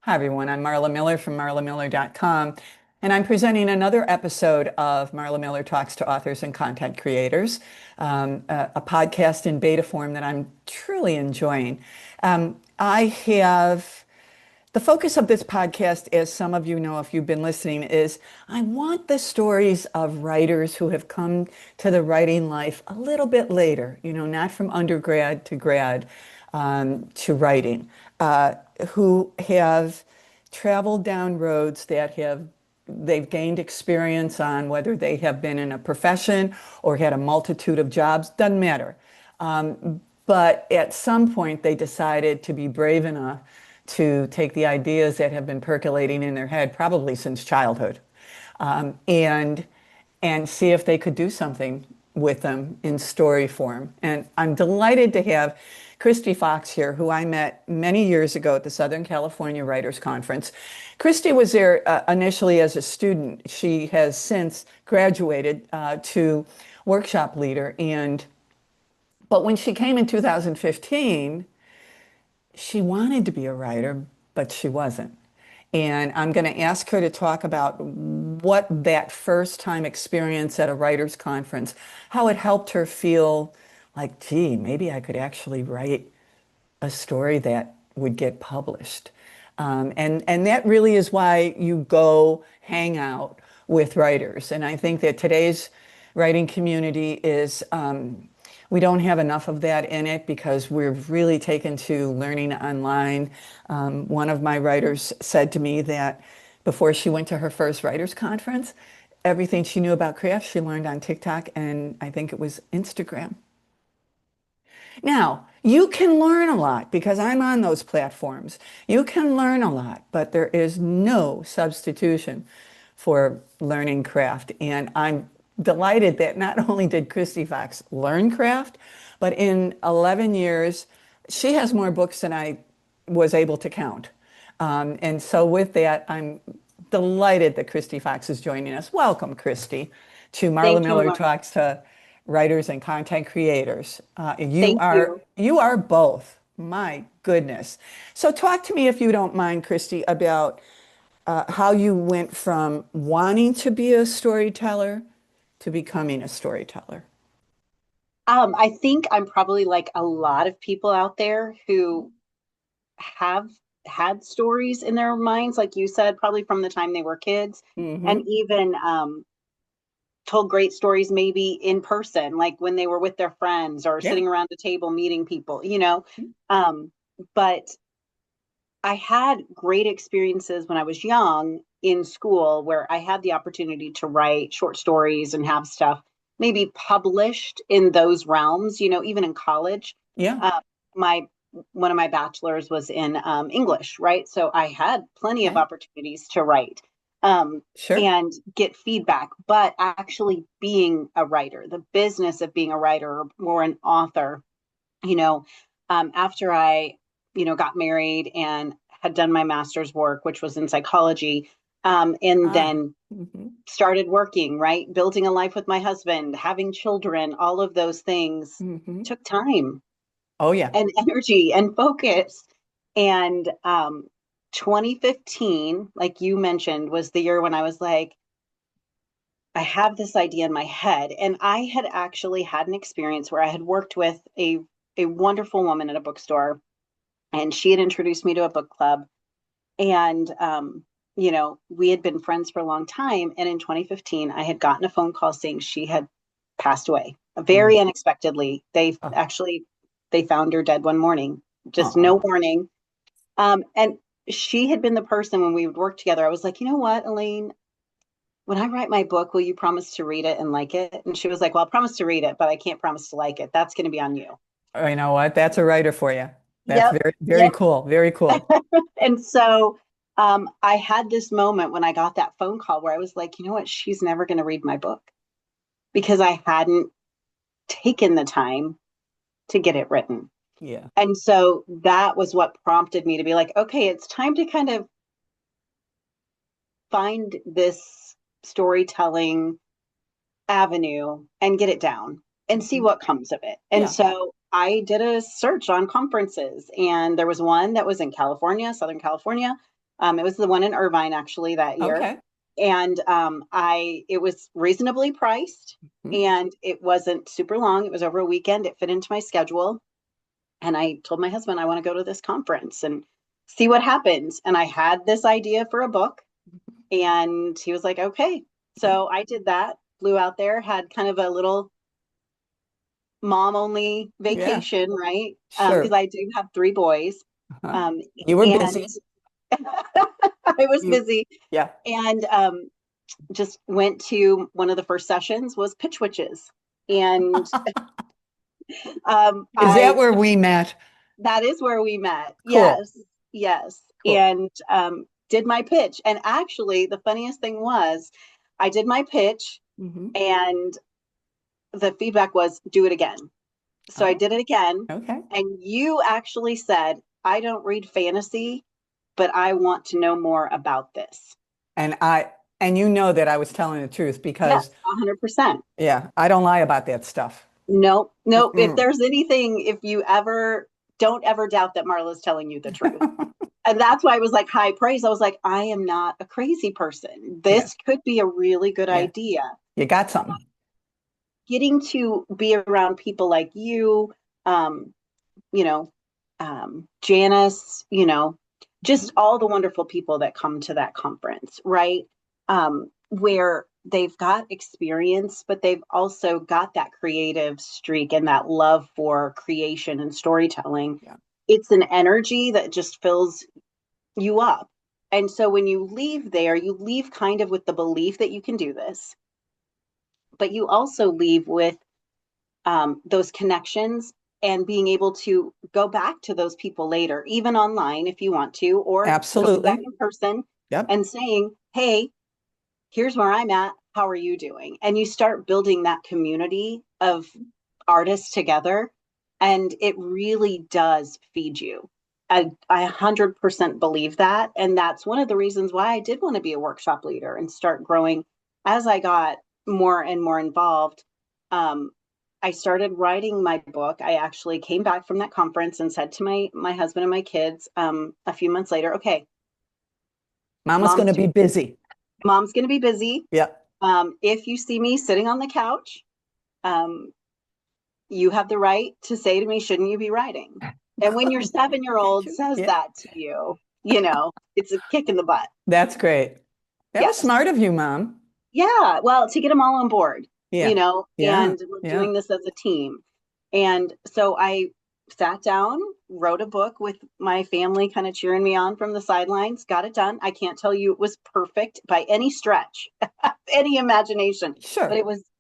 Hi, everyone. I'm Marla Miller from marlamiller.com, and I'm presenting another episode of Marla Miller Talks to Authors and Content Creators, a podcast in beta form that I'm truly enjoying. I have the focus of this podcast, as some of you know if you've been listening, is I want the stories of writers who have come to the writing life a little bit later, not from undergrad to grad to writing, who have traveled down roads that they've gained experience on, whether they have been in a profession or had a multitude of jobs, doesn't matter. But at some point, they decided to be brave enough to take the ideas that have been percolating in their head, probably since childhood, um, and and see if they could do something with them in story form. And I'm delighted to have Kristi Fox here, who I met many years ago at the Southern California Writers Conference. Kristi was there initially as a student. She has since graduated to workshop leader, and but when she came in 2015, she wanted to be a writer, but she wasn't. And I'm going to ask her to talk about what that first time experience at a writers conference, how it helped her feel like, gee, maybe I could actually write a story that would get published. And that really is why you go hang out with writers. And I think that today's writing community is, we don't have enough of that in it because we've really taken to learning online. One of my writers said to me that before she went to her first writers conference, everything she knew about craft she learned on TikTok and I think it was Instagram. Now, you can learn a lot because I'm on those platforms. You can learn a lot, but there is no substitution for learning craft. And I'm delighted that not only did Kristi Fox learn craft, but in 11 years, she has more books than I was able to count. And so with that, I'm delighted that Kristi Fox is joining us. Welcome, Kristi, to Marla Thank you, Miller Marla. Talks to Writers and Content Creators. You Thank are you. you are both. My goodness. So talk to me, if you don't mind, Kristi, about how you went from wanting to be a storyteller to becoming a storyteller. I think I'm probably like a lot of people out there who have had stories in their minds, like you said, probably from the time they were kids, and Hmm. even told great stories maybe in person, like when they were with their friends or Yeah. sitting around a table meeting people. Um, but I had great experiences when I was young in school where I had the opportunity to write short stories and have stuff maybe published in those realms, even in college. Yeah. Uh, my One of my bachelors was in English, right? So I had plenty of Okay. opportunities to write um, Sure. and get feedback, but actually being a writer, the business of being a writer or an author, you know, after I got married and had done my master's work, which was in psychology, and Ah. then Hmm. started working, right? Building a life with my husband, having children, all of those things Hmm. took time Oh yeah. and energy and focus. And 2015, like you mentioned, was the year when I was like, I have this idea in my head. And I had actually had an experience where I had worked with a wonderful woman at a bookstore, and she had introduced me to a book club. And, we had been friends for a long time. And in 2015, I had gotten a phone call saying she had passed away very Mm. unexpectedly. Oh. They found her dead one morning, just no Oh. warning. And she had been the person when we would work together. I was like, you know what, Elaine, when I write my book, will you promise to read it and like it? And she was like, well, I'll promise to read it, but I can't promise to like it. That's going to be on you. You know what? That's a writer for you. That's Yep. very, very Yep. cool. Very cool. And so I had this moment when I got that phone call where I was like, you know what? She's never going to read my book because I hadn't taken the time to get it written. Yeah. And so that was what prompted me to be like, okay, it's time to kind of find this storytelling avenue and get it down and see Mhm. what comes of it. And Yeah. so I did a search on conferences, and there was one that was in California, Southern California. It was the one in Irvine actually that year. Okay. And it was reasonably priced Mhm. and it wasn't super long. It was over a weekend. It fit into my schedule. And I told my husband, I want to go to this conference and see what happens. And I had this idea for a book and he was like, okay. Yeah. So I did that, flew out there, had kind of a little mom only Yeah. vacation, right? Because Sure. I do have three boys. Uh-huh. Um, You were and busy. I was You, busy yeah. and just went to one of the first sessions was Pitch Witches. And Is that I where we met? that is where we met. Cool. Yes, yes. Cool. And did my pitch. And actually, the funniest thing was, I did my pitch, Hmm. and the feedback was, do it again. So I Oh, did it again. okay. And you actually said, I don't read fantasy, but I want to know more about this. And I and you know that I was telling the truth Yes, because 100%. yeah, I don't lie about that stuff. Nope, nope. If Mm-mm. there's anything, if you ever don't ever doubt that Marla's telling you the truth. And that's why I was like high praise. I was like, I am not a crazy person. Yeah. This could be a really good Yeah. idea. You got something. Getting to be around people like you, um, you know, Janice, just all the wonderful people that come to that conference, right? Where they've got experience, but they've also got that creative streak and that love for creation and storytelling. Yeah. It's an energy that just fills you up. And so when you leave there, you leave kind of with the belief that you can do this, but you also leave with those connections and being able to go back to those people later, even online if you want to, or going back Absolutely. in person Yep. and saying, hey, here's where I'm at. How are you doing? And you start building that community of artists together, and it really does feed you. I 100% believe that. And that's one of the reasons why I did want to be a workshop leader and start growing as I got more and more involved. Um, I started writing my book. I actually came back from that conference and said to my husband and my kids a few months later, okay, Mama's going mom's to be busy. mom's going to be busy. Yep. If you see me sitting on the couch, um, you have the right to say to me, shouldn't you be writing? And when your 7 year Can't old you? says Yeah. that to you, it's a kick in the butt. That's great. That was Yes. smart of you, Mom. Yeah. Well, to get them all on board, Yeah. Yeah. and we're Yeah. doing this as a team. And so I sat down, wrote a book with my family kind of cheering me on from the sidelines, got it done. I can't tell you it was perfect by any stretch, any imagination, but Sure.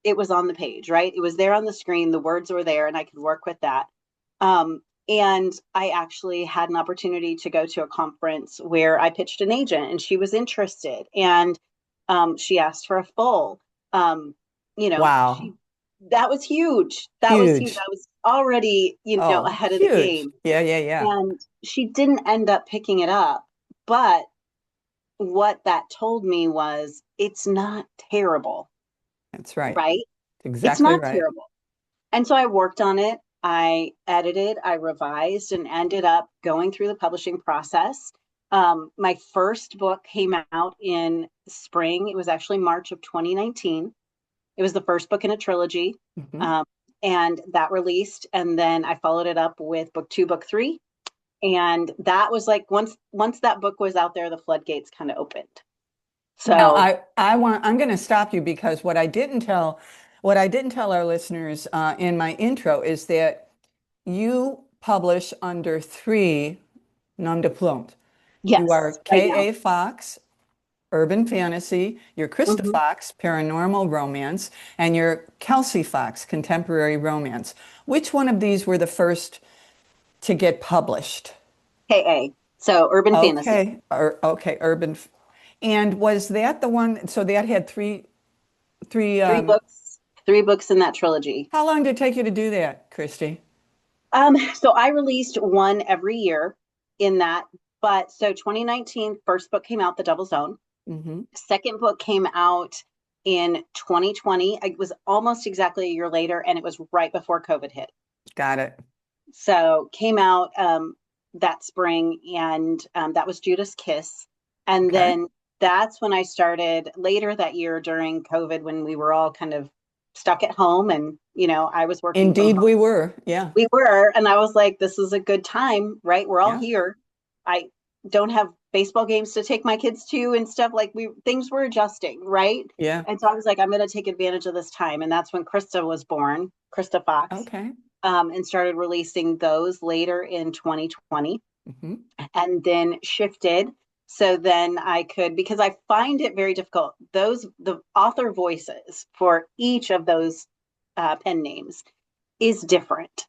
it was on the page, right? It was there on the screen, the words were there, and I could work with that. And I actually had an opportunity to go to a conference where I pitched an agent and she was interested. And she asked for a full. Um, Wow. she that was huge. That was huge. Huge. I was already, Oh, ahead of the huge. game. Yeah. Yeah. Yeah. And she didn't end up picking it up. But what that told me was it's not terrible, That's right. right? It's Exactly not right. terrible. And so I worked on it. I edited, I revised, and ended up going through the publishing process. My first book came out in spring. It was actually March of 2019. It was the first book in a trilogy. Hmm. Um, and that released. And then I followed it up with book two, book three. And that was like once that book was out there, the floodgates kind of opened. Now, So I'm going to stop you because what I didn't tell our listeners in my intro is that you publish under three nom de plume. You are yes, right now. K.A. Fox, urban fantasy, you're Krista Mhm. Fox, paranormal romance, and you're Kelsey Fox, contemporary romance. Which one of these were the first to get published? KA. So urban fantasy. Okay, okay, urban. And was that the one? So that had three. Three books, three books in that trilogy. How long did it take you to do that, Kristi? So I released one every year in that. But so 2019, first book came out, The Double Zone. Hmm. Second book came out in 2020. It was almost exactly a year later, and it was right before COVID hit. Got it. So came out that spring, and that was Judas Kiss. And Okay. then that's when I started later that year during COVID when we were all kind of stuck at home and, I was working from Indeed, home. we were. Yeah. We were, and I was like, this is a good time, right? We're all Yeah. here. I don't have baseball games to take my kids to and stuff like things were adjusting, right? Yeah. And so I was like, I'm going to take advantage of this time. And that's when Krista was born, Krista Fox, Okay. and started releasing those later in 2020 Hmm. and then shifted. So then I could, because I find it very difficult, the author voices for each of those pen names is different.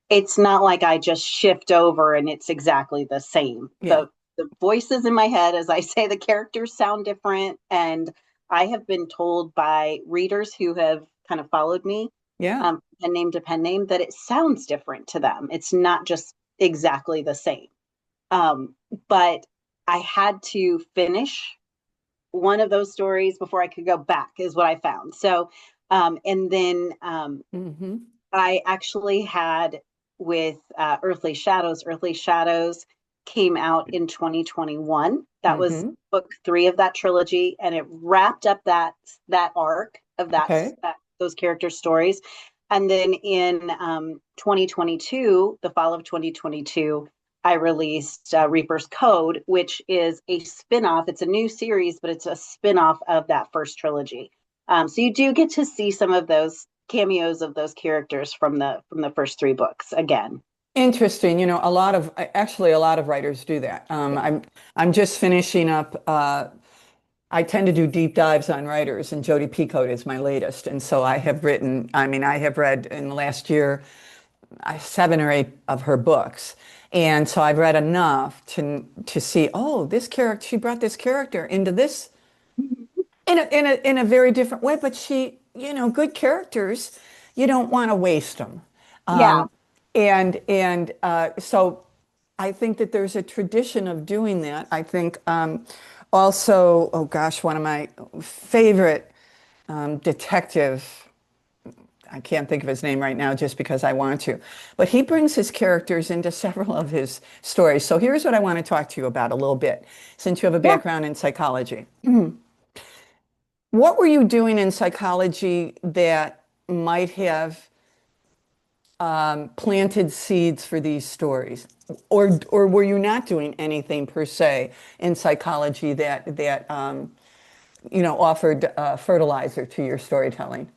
It's not like I just shift over and it's exactly the same. Yeah. The voices in my head, as I say, the characters sound different. And I have been told by readers who have kind of followed me, Yeah. pen name to pen name, that it sounds different to them. It's not just exactly the same. Um, but I had to finish one of those stories before I could go back, is what I found. So, and then Hmm. I actually had with Earthly Shadows came out in 2021. That was Hmm. book three of that trilogy, and it wrapped up that arc of Okay. those character stories. And then in 2022, the fall of 2022, I released Reaper's Code, which is a spin-off. It's a new series, but it's a spin-off of that first trilogy. So you do get to see some of those cameos of those characters from the first three books again. Interesting. A lot of writers do that. I'm just finishing up. I tend to do deep dives on writers, and Jodi Picoult is my latest. And so I have written. I mean, I have read in the last year seven or eight of her books, and so I've read enough to see. Oh, this character. She brought this character into this in a very different way. But good characters, you don't want to waste them. Yeah. So I think that there's a tradition of doing that. I think also, oh gosh, one of my favorite detective, I can't think of his name right now just because I want to, but he brings his characters into several of his stories. So here's what I want to talk to you about a little bit, since you have a Yeah. background in psychology. What were you doing in psychology that might have planted seeds for these stories? Or were you not doing anything per se in psychology that offered fertilizer to your storytelling?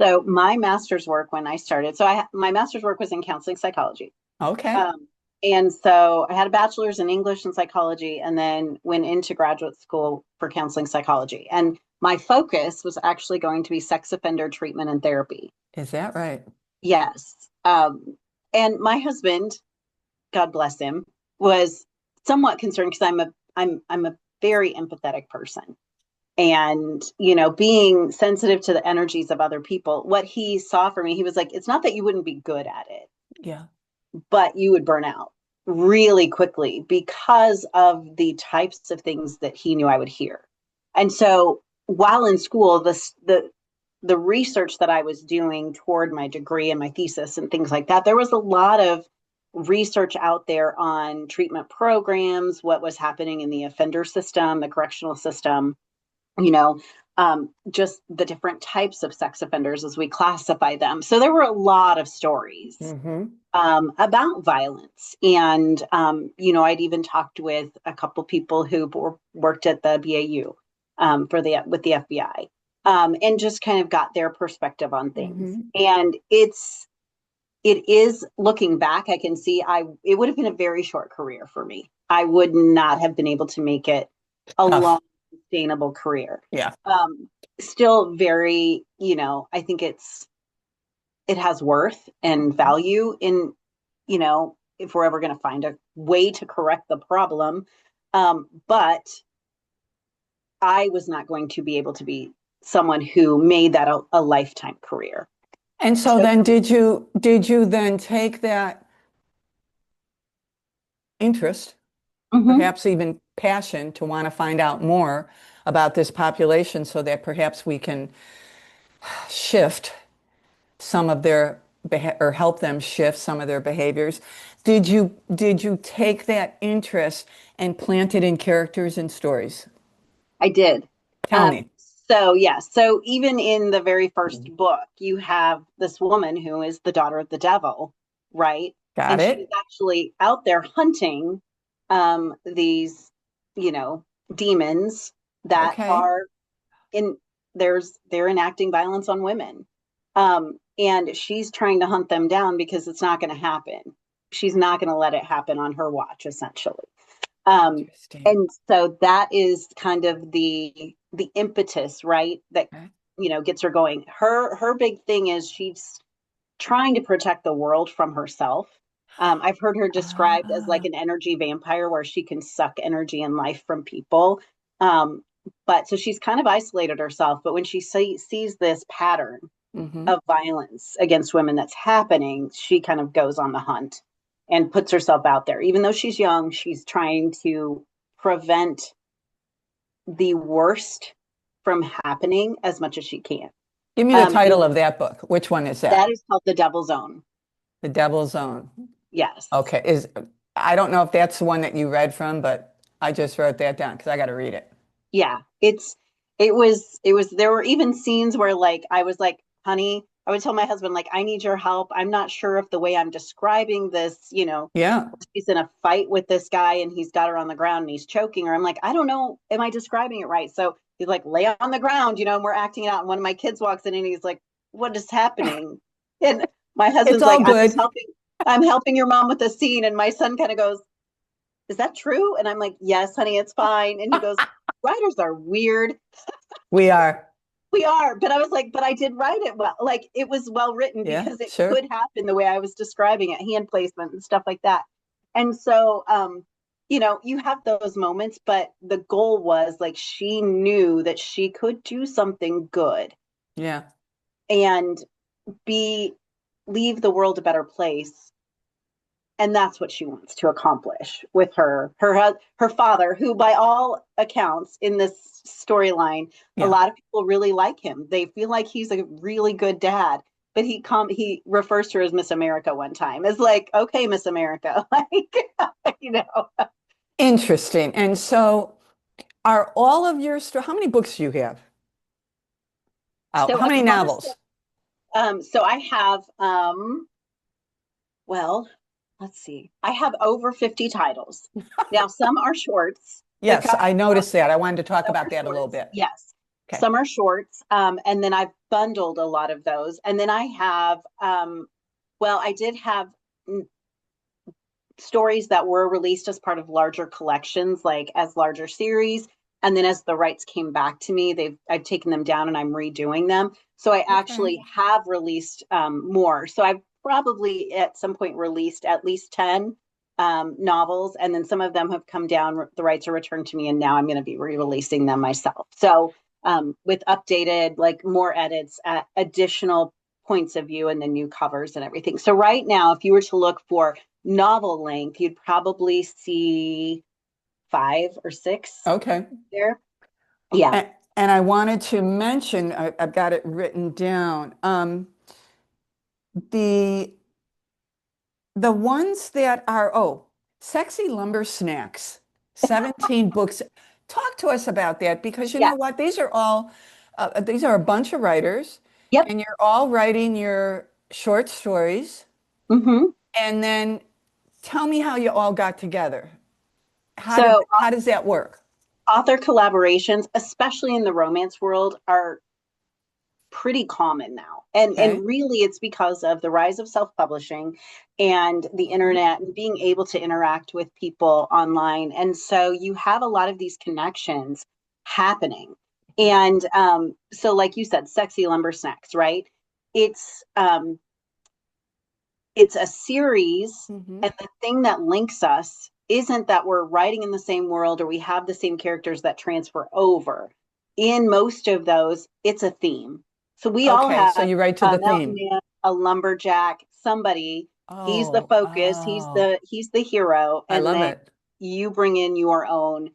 So my master's work when I started, my master's work was in counseling psychology. Okay. Um, and so I had a bachelor's in English and psychology and then went into graduate school for counseling psychology. And my focus was actually going to be sex offender treatment and therapy. Is that right? Yes. And my husband, God bless him, was somewhat concerned because I'm a very empathetic person. And, being sensitive to the energies of other people, what he saw for me, he was like, it's not that you wouldn't be good at it, Yeah. but you would burn out really quickly because of the types of things that he knew I would hear. And so while in school, the research that I was doing toward my degree and my thesis and things like that, there was a lot of research out there on treatment programs, what was happening in the offender system, the correctional system, you know, just the different types of sex offenders as we classify them. So there were a lot of stories Mm-hmm. about violence. And, I'd even talked with a couple people who worked at the BAU with the FBI, and just kind of got their perspective on things. Mm-hmm. And it is looking back, I can see it would have been a very short career for me. I would not have been able to make it a long, Tough. sustainable career. Yeah. Still very, I think it has worth and value in, if we're ever going to find a way to correct the problem. But I was not going to be able to be someone who made that a lifetime career. And so So, then did you then take that interest, mhm. perhaps even passion to want to find out more about this population so that perhaps we can shift some of their or help them shift some of their behaviors? Did you take that interest and plant it in characters and stories? I did. Tell me. So yeah, so even in the very first book, you have this woman who is the daughter of the devil, right? Got And she's it? actually out there hunting these, you know, demons that Okay. are in they're enacting violence on women. And she's trying to hunt them down because it's not going to happen. She's not going to let it happen on her watch, essentially. Um, Interesting. and so that is kind of the impetus, right? That Okay. gets her going. Her big thing is she's trying to protect the world from herself. I've heard her described as like Ah, an energy vampire, where she can suck energy and life from people. Um, but so she's kind of isolated herself. But when she sees this pattern mm-hmm. of violence against women that's happening, she kind of goes on the hunt and puts herself out there. Even though she's young, she's trying to prevent the worst from happening as much as she can. Give me the And title of that book. Which one is that that? is called The Devil's Own. The Devil's Own. Yes. Okay. I don't know if that's the one that you read from, but I just wrote that down because I got to read it. Yeah. It was there were even scenes where like I was like, honey, I would tell my husband, like, I need your help. I'm not sure if the way I'm describing this, Yeah. she's in a fight with this guy and he's got her on the ground and he's choking her. I'm like, I don't know, am I describing it right? So he's like, lay on the ground, and we're acting it out. And one of my kids walks in and he's like, what is happening? And my It's husband's like, all good. I'm helping your mom with the scene. And my son kind of goes, is that true? And I'm like, yes, honey, it's fine. And he goes, writers are weird. We are. We are. But I was like, but I did write it well. Like it was well written Yeah, because it sure. could happen the way I was describing it, hand placement and stuff like that. And so, you have those moments, but the goal was like she knew that she could do something good Yeah. and be leave the world a better place. And that's what she wants to accomplish with her father, who by all accounts in this storyline, a Yeah. lot of people really like him. They feel like he's a really good dad. But he refers to her as Miss America one time. It's like, okay, Miss America, like you know. Interesting. And so are all of your how many books do you have out? So How I many have novels? so I have well, let's see. I have over 50 titles. Now some are shorts. The Yes, couple I noticed that. I wanted to talk Some about are that a little shorts, bit. yes. Okay. Some are shorts, and then I've bundled a lot of those. And then I have, well, I did have stories that were released as part of larger collections, like as larger series. And then as the rights came back to me, I've taken them down and I'm redoing them. So I Okay. actually have released more. So I've probably at some point released at least 10 novels, and then some of them have come down. The rights are returned to me, and now I'm going to be re-releasing them myself. So with updated, like more edits, additional points of view, and then new covers and everything. So right now, if you were to look for novel length, you'd probably see 5 or 6 Okay. there. Yeah. And I wanted to mention, I've got it written down. The the ones that are, Sexy Lumber Snacks, 17 books. Talk to us about that because you Yeah. know what? These are a bunch of writers, Yep. and you're all writing your short stories. Hmm. And then tell me how you all got together. So How does that work? author collaborations, especially in the romance world, are pretty common now. And Okay. really it's because of the rise of self-publishing and the Mhm. internet and being able to interact with people online. And so you have a lot of these connections happening. And so like you said, sexy lumber snacks, right? It's um it's a series, Mhm. and the thing that links us isn't that we're writing in the same world or we have the same characters that transfer over. In most of those, it's a theme. So we all Okay, so have you write to a the mountain theme. man, a lumberjack, somebody. He's the Oh, focus. oh, He's the hero, I and love then it. you bring in your own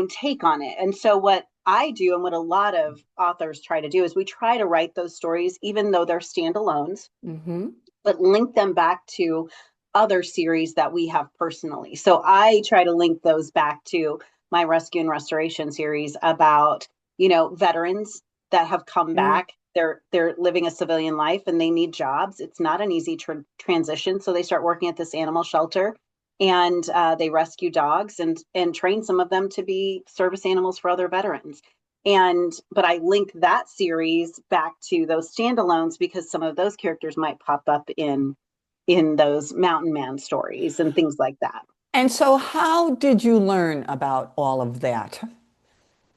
take on it. And so what I do, and what a lot of authors try to do, is we try to write those stories even though they're standalones, Hmm. but link them back to other series that we have personally. So I try to link those back to my rescue and restoration series about, veterans that have come Mm. back. They're living a civilian life and they need jobs. It's not an easy transition, so they start working at this animal shelter, and they rescue dogs and train some of them to be service animals for other veterans. And but I link that series back to those standalones because some of those characters might pop up in those mountain man stories and things like that. And so, how did you learn about all of that?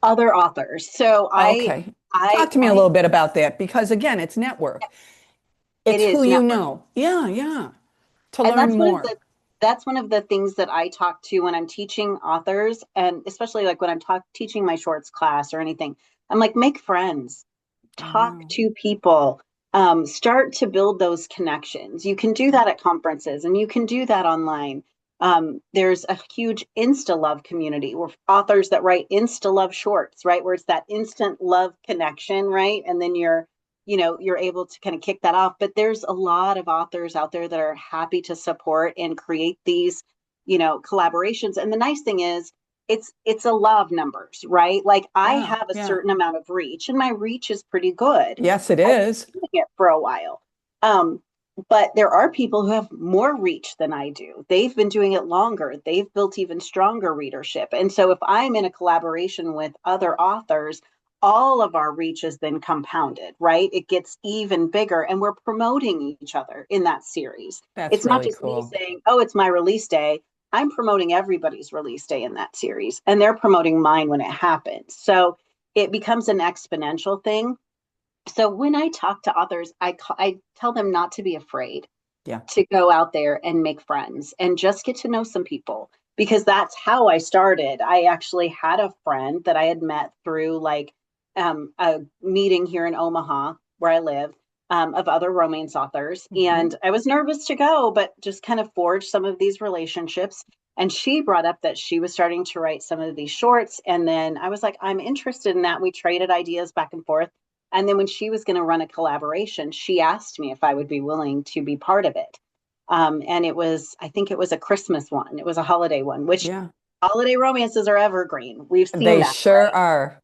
Other authors. So Okay. I Talk to me a I little bit about that because, again, it's network. it It's who is you network. know. Yeah, yeah. To And learn more. that's one of the things that I talk to when I'm teaching authors, and especially like when I'm teaching my shorts class or anything. I'm like, make friends, I talk know. to people, start to build those connections. You can do that at conferences and you can do that online. There's a huge Insta love community where authors that write Insta love shorts, right? Where it's that instant love connection, right? And then you're able to kind of kick that off. But there's a lot of authors out there that are happy to support and create these, collaborations. And the nice thing is, it's a law of numbers, right? Like I Yeah, have a yeah. certain amount of reach, and my reach is pretty good. Yes, it I've been is. doing it for a while. Um, but there are people who have more reach than I do. They've been doing it longer. They've built even stronger readership. And so if I'm in a collaboration with other authors, all of our reach is then compounded, right? It gets even bigger, and we're promoting each other in that series. That's It's not really just me cool. saying, oh, it's my release day. I'm promoting everybody's release day in that series, and they're promoting mine when it happens. So it becomes an exponential thing. So when I talk to authors, I tell them not to be afraid Yeah. to go out there and make friends and just get to know some people, because that's how I started. I actually had a friend that I had met through like a meeting here in Omaha where I live, of other romance authors. Hmm. And I was nervous to go, but just kind of forged some of these relationships. And she brought up that she was starting to write some of these shorts. And then I was like, I'm interested in that. We traded ideas back and forth. And then when she was going to run a collaboration, she asked me if I would be willing to be part of it. And I think it was a Christmas one. It was a holiday one, which Yeah. holiday romances are evergreen. We've seen They that. sure are.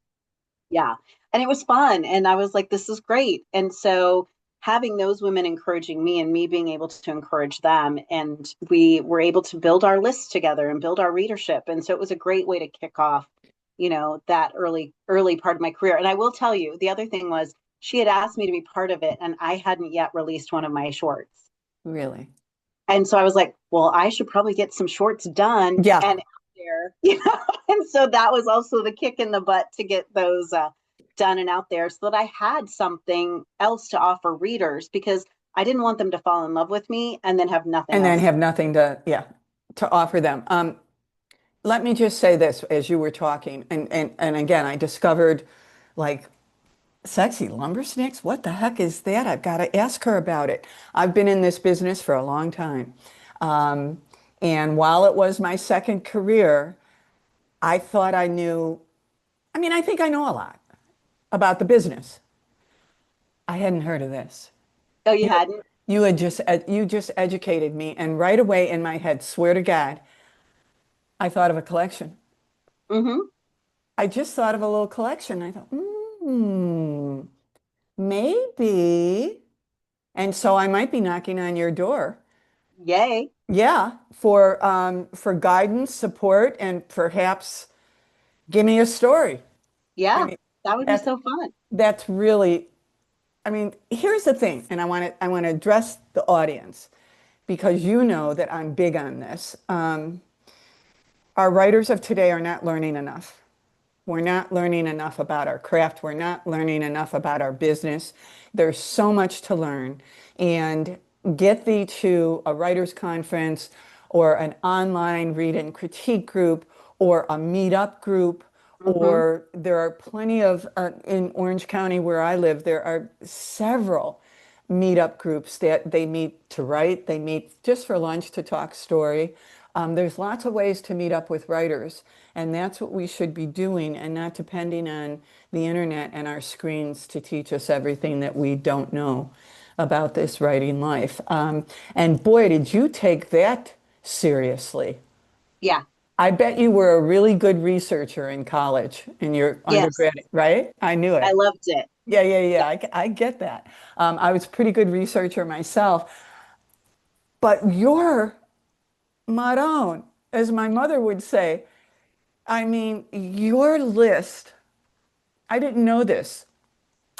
Yeah. And it was fun. And I was like, this is great. And so having those women encouraging me and me being able to encourage them, and we were able to build our list together and build our readership. And so it was a great way to kick off, that early part of my career. And I will tell you, the other thing was she had asked me to be part of it, and I hadn't yet released one of my shorts. Really. And so I was like, well, I should probably get some shorts done Yeah. and out there. And so that was also the kick in the butt to get those done and out there, so that I had something else to offer readers, because I didn't want them to fall in love with me and then have nothing And then else. have nothing to, yeah, to offer them. Let me just say this as you were talking, and again, I discovered like sexy lumber snakes. What the heck is that? I've got to ask her about it. I've been in this business for a long time. Um, and while it was my second career, I thought I knew, I mean, I think I know a lot about the business. I hadn't heard of this. Oh, you You, hadn't? you just educated me, and right away in my head, swear to God, I thought of a collection. Mm-hmm. I just thought of a little collection. I thought, maybe. And so I might be knocking on your door. Yay. Yeah, for guidance, support, and perhaps give me a story. I Yeah, mean, that would be that so fun. that's really, I mean, here's the thing, and I want to address the audience because you know that I'm big on this. Our writers of today are not learning enough. We're not learning enough about our craft. We're not learning enough about our business. There's so much to learn. And get thee to a writer's conference or an online read and critique group or a meetup group. Mm-hmm. Or there are plenty of, in Orange County where I live, there are several meetup groups that they meet to write, they meet just for lunch to talk story. There's lots of ways to meet up with writers, and that's what we should be doing and not depending on the internet and our screens to teach us everything that we don't know. about this writing life. And boy, did you take that seriously. Yeah. I bet you were a really good researcher in college, in your Yes. undergrad, right? I knew I it. loved it. Yeah, yeah, yeah. Yeah. I get that. I was a pretty good researcher myself, but you're Maron, as my mother would say. I mean, your list, I didn't know this.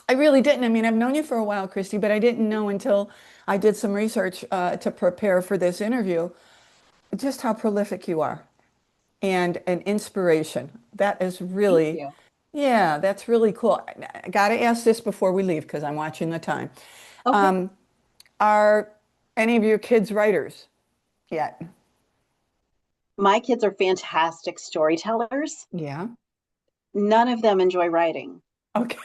I really didn't. I mean, I've known you for a while, Kristi, but I didn't know until I did some research to prepare for this interview just how prolific you are and an inspiration. That is Thank really, you. yeah, that's really cool. I got to ask this before we leave because I'm watching the time. Okay. Um, are any of your kids writers yet? My kids are fantastic storytellers. Yeah. None of them enjoy writing, Okay.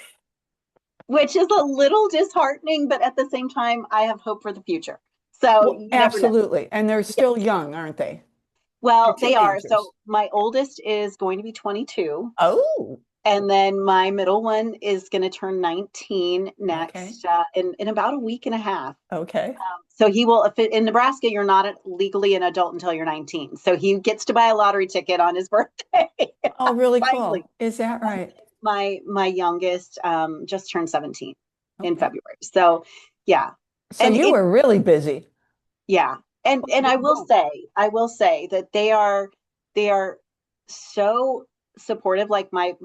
which is a little disheartening, but at the same time, I have hope for the future. So Well, you never know. absolutely. And they're Yes. still young, aren't they? They're Well, they are. teenagers. So my oldest is going to be 22. Oh, And then my middle one is going to turn 19 okay. next in about a week and a half. Okay. So he will, if in Nebraska, you're not legally an adult until you're 19. So he gets to buy a lottery ticket on his birthday. Oh, really Finally. cool. Is that right? My youngest just turned 17 in Okay. February. So yeah. So And you it were really busy. yeah. And Boom, boom. I will say that they are so supportive. Like my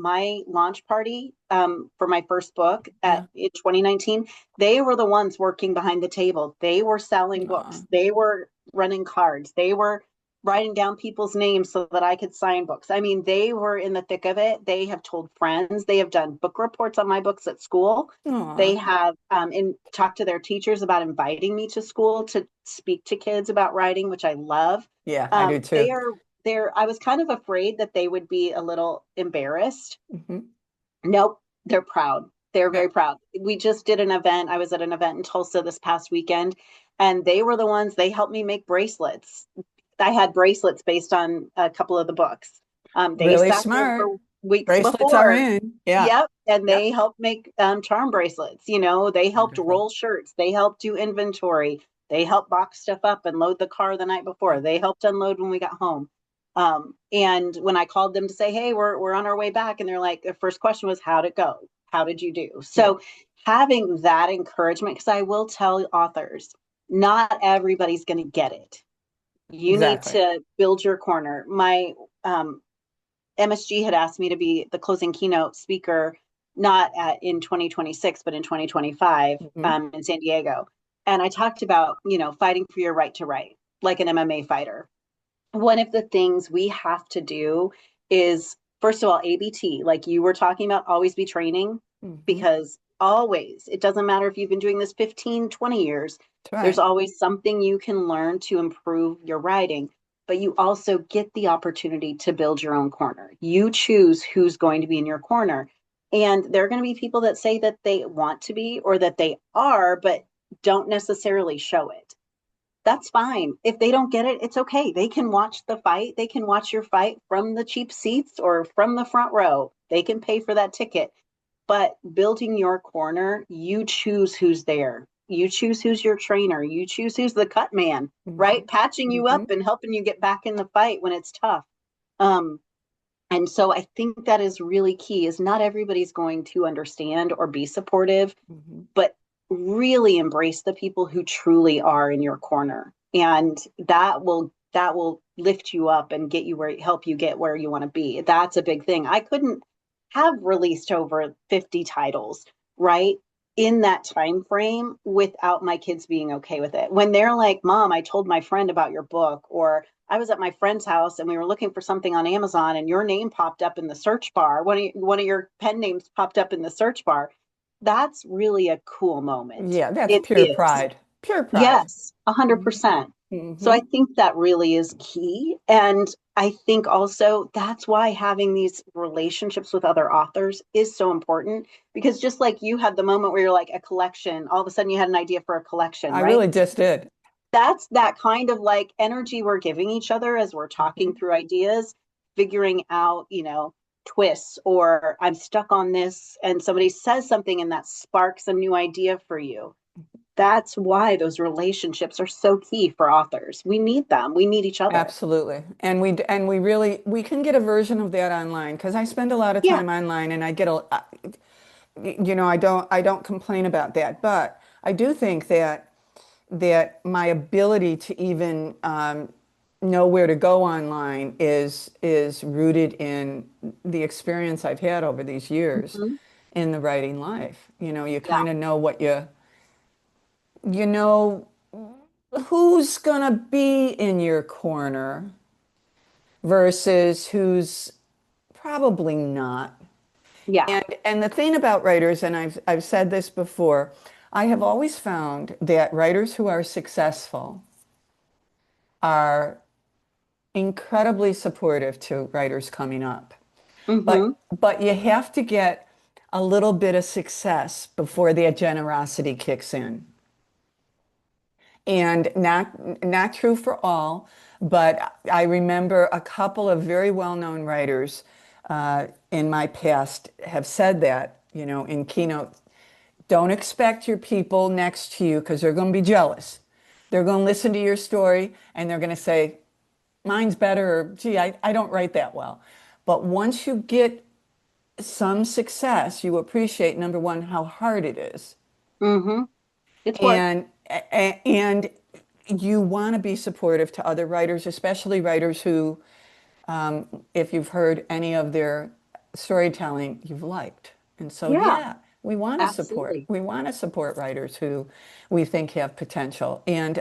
launch party for my first book Yeah. at in 2019, they were the ones working behind the table. They were selling Aw. books. They were running cards. They were writing down people's names so that I could sign books. I mean, they were in the thick of it. They have told friends. They have done book reports on my books at school. Aw. They have talked to their teachers about inviting me to school to speak to kids about writing, which I love. Yeah, I do They too. are they're I was kind of afraid that they would be a little embarrassed. Hmm. Nope, they're proud. They're Yeah. very proud. We just did an event. I was at an event in Tulsa this past weekend, and they were the ones, they helped me make bracelets. I had bracelets based on a couple of the books. They Really sat there smart. for weeks Bracelets are before. in. Yeah. Yep. And Yep. they helped make charm bracelets. They helped Wonderful. roll shirts. They helped do inventory. They helped box stuff up and load the car the night before. They helped unload when we got home. And when I called them to say, hey, we're on our way back, and they're like, the first question was, how'd it go? How did you do? Yeah, So having that encouragement, because I will tell authors, not everybody's going to get it. You need exactly. to build your corner. My um, MSG had asked me to be the closing keynote speaker, not in 2026, but in 2025 Hmm. in San Diego. And I talked about, fighting for your right to write, like an MMA fighter. One of the things we have to do is, first of all, ABT, like you were talking about, always be training, Hmm. because always, it doesn't matter if you've been doing this 15, 20 years, That's there's right. always something you can learn to improve your writing. But you also get the opportunity to build your own corner. You choose who's going to be in your corner. And there are going to be people that say that they want to be or that they are, but don't necessarily show it. That's fine. If they don't get it, it's okay. They can watch the fight. They can watch your fight from the cheap seats or from the front row. They can pay for that ticket. But building your corner, you choose who's there. You choose who's your trainer. You choose who's the cut man, Hmm. right? Patching you Hmm. up and helping you get back in the fight when it's tough. Um, and so I think that is really key, is not everybody's going to understand or be supportive, Hmm. but really embrace the people who truly are in your corner. And that will lift you up and get you where help you get where you want to be. That's a big thing. I couldn't have released over 50 titles, right? In that time frame without my kids being okay with it. When they're like, "Mom, I told my friend about your book," or "I was at my friend's house and we were looking for something on Amazon and your name popped up in the search bar. One of your pen names popped up in the search bar." That's really a cool moment. Yeah, that's It pure is. pride. Pure pride. Yes, 100%. So Hmm. I think that really is key. And I think also that's why having these relationships with other authors is so important, because just like you had the moment where you're like a collection, all of a sudden you had an idea for a collection, I right? really just did. That's that kind of like energy we're giving each other as we're talking Hmm. through ideas, figuring out, twists, or I'm stuck on this and somebody says something and that sparks a new idea for you. that's why those relationships are so key for authors. We need them. We need each other. Absolutely. And we really we can get a version of that online because I spend a lot of Yeah. time online and I get a I don't complain about that, but I do think that my ability to even know where to go online is rooted in the experience I've had over these years Mhm. in the writing life. You Yeah. kind of know you know who's gonna be in your corner versus who's probably not. Yeah. And the thing about writers, and I've said this before, I have always found that writers who are successful are incredibly supportive to writers coming up. Hmm. But you have to get a little bit of success before that generosity kicks in. And not true for all, but I remember a couple of very well-known writers in my past have said that, in keynote, don't expect your people next to you because they're going to be jealous. They're going to listen to your story and they're going to say, mine's better, or gee, I don't write that well. But once you get some success, you appreciate, number one, how hard it is. Hmm. It's work. And and you want to be supportive to other writers, especially writers who, if you've heard any of their storytelling, you've liked. And so, Yeah, yeah, we want to support. absolutely. We want to support writers who we think have potential. And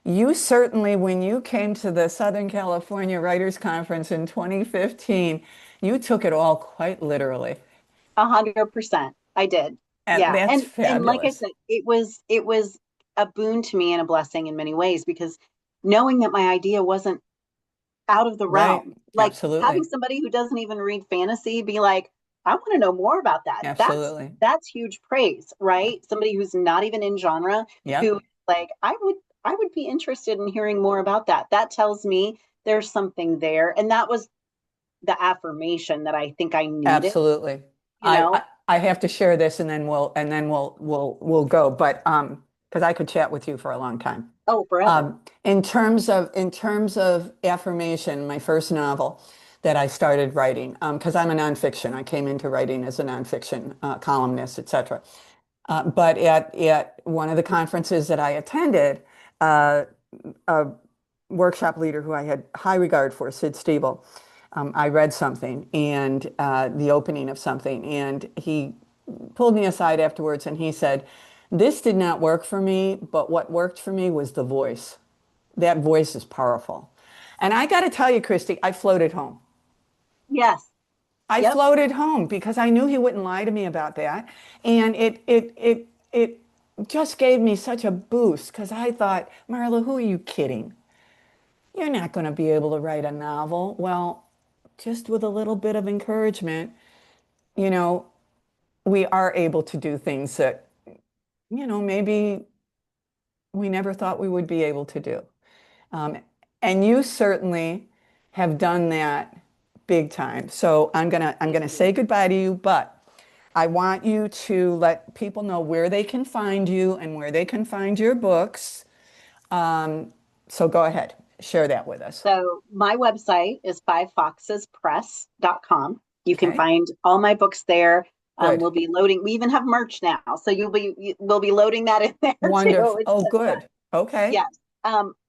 you certainly, when you came to the Southern California Writers Conference in 2015, you took it all quite literally. 100%. I did. And Yeah. that's And like I fabulous. said, it was a boon to me and a blessing in many ways because knowing that my idea wasn't out of the Right. realm, like having Absolutely. somebody who doesn't even read fantasy be like, I want to know more about that. That's Absolutely. that's huge praise, Yeah. right? Somebody who's not even in genre who Yep. like I would be interested in hearing more about that. That tells me there's something there. And that was the affirmation that I think I needed, Absolutely. you know? I have to share this and then we'll go. But because I could chat with you for a long time. Oh, forever. In terms of affirmation, my first novel that I started writing, because I'm a nonfiction. I came into writing as a nonfiction columnist, etc. But at one of the conferences that I attended, uh, a workshop leader who I had high regard for, Sid Stiebel, I read something and the opening of something, and he pulled me aside afterwards and he said, "This did not work for me, but what worked for me was the voice. That voice is powerful." And I got to tell you, Kristi, I floated home. Yes. I Yep. floated home because I knew he wouldn't lie to me about that. And it just gave me such a boost because I thought, Marla, who are you kidding? You're not going to be able to write a novel. Well, just with a little bit of encouragement, you know, we are able to do things that, maybe we never thought we would be able to do. Um, and you certainly have done that big time. So I'm gonna Thank you. say goodbye to you, but I want you to let people know where they can find you and where they can find your books. So go ahead, share that with us. So my website is fivefoxespress.com. You can Okay, find all my books there. good, We'll be loading. We even have merch now, so we'll be loading that in there too. wonderful. It's Oh, just fun. good. Okay, Yes.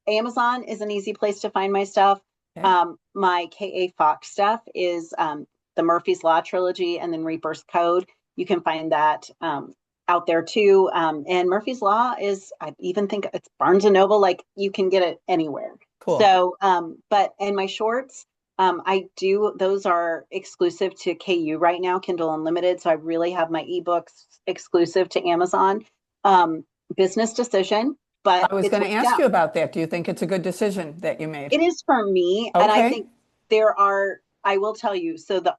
Amazon is an easy place to find my stuff. okay, My K.A. Fox stuff is the Murphy's Law trilogy and then Reaper's Code. You can find that out there too. And Murphy's Law is, I even think it's Barnes and Noble, like you can get it anywhere. cool. So, and my shorts, those are exclusive to KU right now, Kindle Unlimited. So I really have my ebooks exclusive to Amazon. Um, Business decision, but I was it's going to worked ask out. you about that. Do you think it's a good decision that you made? It is for me, and I Okay, think I will tell you, so the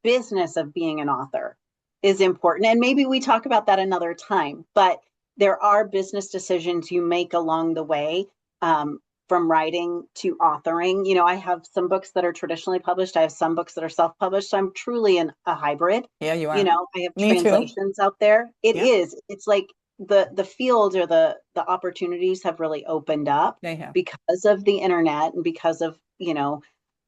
business of being an author is important. And maybe we talk about that another time, but there are business decisions you make along the way, from writing to authoring. I have some books that are traditionally published. I have some books that are self-published. So I'm truly a hybrid. yeah, you are. I have Me too. translations out there. It Yep. is. It's like the field or the opportunities have really opened up They have. because of the internet and because of,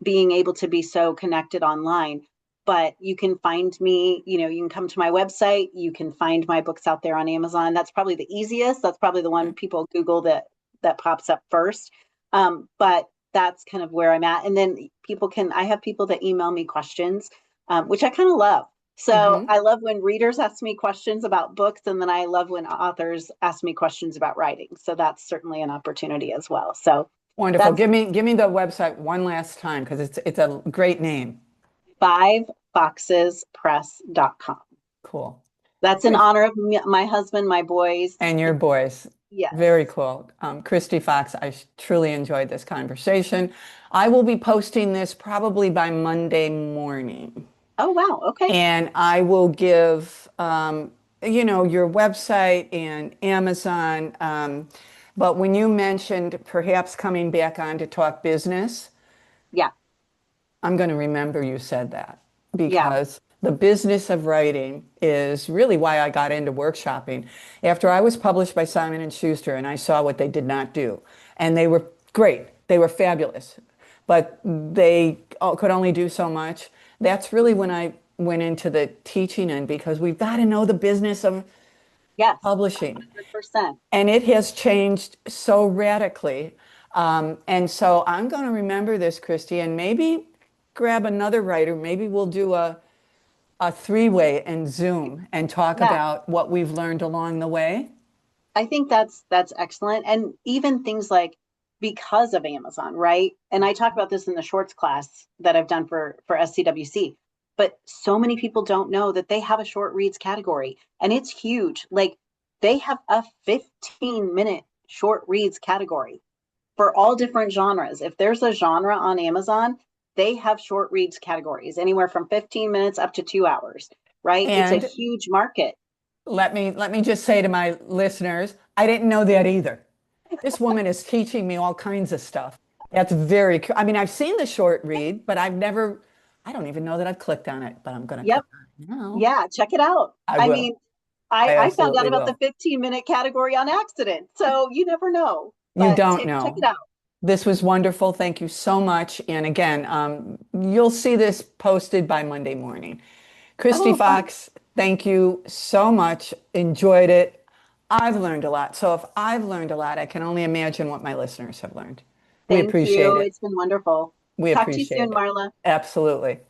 being able to be so connected online. But you can find me, you can come to my website, you can find my books out there on Amazon. That's probably the easiest. That's probably the one people Google that pops up first. But that's kind of where I'm at. And then I have people that email me questions, which I kind of love. So Hmm. I love when readers ask me questions about books, and then I love when authors ask me questions about writing. So that's certainly an opportunity as well. So Wonderful. that's Give me the website one last time because it's a great name. fivefoxespress.com. Cool. That's in Chris, honor of my husband, my boys. and your boys. Very Yes. cool. Kristi Fox, I truly enjoyed this conversation. I will be posting this probably by Monday morning. Oh, wow. Okay. And I will give, your website and Amazon. But when you mentioned perhaps coming back on to talk business, Yeah. I'm going to remember you said that Yeah. because the business of writing is really why I got into workshopping. After I was published by Simon and Schuster and I saw what they did not do, and they were great, they were fabulous, but they could only do so much. That's really when I went into the teaching end because we've got to know the business of Yes. publishing. 100%. And it has changed so radically. And so I'm going to remember this, Kristi, and maybe grab another writer. Maybe we'll do a three-way and Zoom and talk Yeah. about what we've learned along the way. I think that's excellent. And even things like because of Amazon, right? And I talk about this in the shorts class that I've done for SCWC. But so many people don't know that they have a short reads category and it's huge. Like they have a 15-minute short reads category for all different genres. If there's a genre on Amazon, they have short reads categories anywhere from 15 minutes up to 2 hours, right? It's a And huge market. let me just say to my listeners, I didn't know that either. This woman is teaching me all kinds of stuff. That's very cool. I mean, I've seen the short read, but I don't even know that I've clicked on it, but I'm going to Yep. click on it now. Yeah, check it out. I I will. mean, I I found out absolutely about the will. 15-minute category on accident. So you never know. You But don't check it know. out. This was wonderful. Thank you so much. And again, you'll see this posted by Monday morning. Kristi Oh, fun. Fox, thank you so much. Enjoyed it. I've learned a lot. So if I've learned a lot, I can only imagine what my listeners have learned. We Thank appreciate you. it. It's been wonderful. We Talk to you soon, appreciate it. Marla. Absolutely.